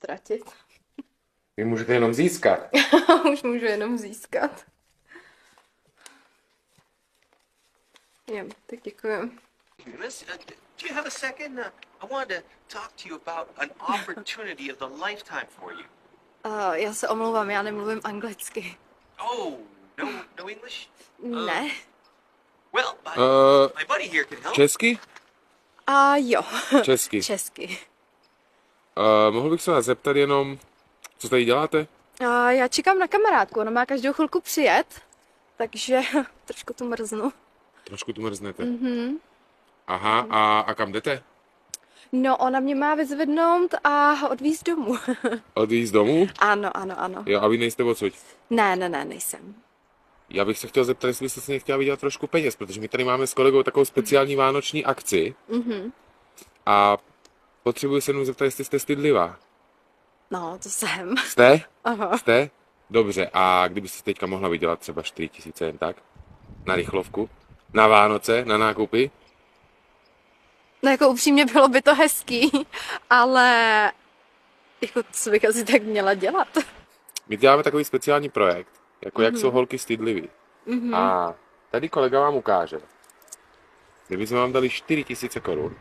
ztratit. Vy můžete jenom získat. Už můžu jenom získat. Jo, tak děkuji. Miss, do you have a second? I wanted to talk to you about an opportunity of a lifetime for you. Já se omlouvám, já nemluvím anglicky. Oh, no English? Ne. Well, my buddy here can help. Česky? A jo. Česky. Česky. Mohl bych se vás zeptat jenom, co tady děláte? Já čekám na kamarádku, ona má každou chvilku přijet, takže trošku tu mrznu. Trošku tu mrznete. Aha, a kam jdete? No, ona mě má vyzvednout a odvízt domů. Odjíst domů? Ano. Jo, a vy nejste odsud. Ne, nejsem. Já bych se chtěl zeptat, jestli byste si nechtěla vydělat trošku peněz, protože my tady máme s kolegou takovou speciální vánoční akci. A potřebuji se jenom zeptat, jestli jste stydlivá. No, to jsem. Jste? Aha. Jste? Dobře, a kdybyste si teďka mohla vydělat třeba 4 000 jen tak? Na rychlovku? Na Vánoce? Na nákupy? No jako upřímně bylo by to hezký, ale jako co bych asi tak měla dělat? My děláme takový speciální projekt, jako jak jsou holky stydlivý. A tady kolega vám ukáže. Kdybychom vám dali 4 000 korun,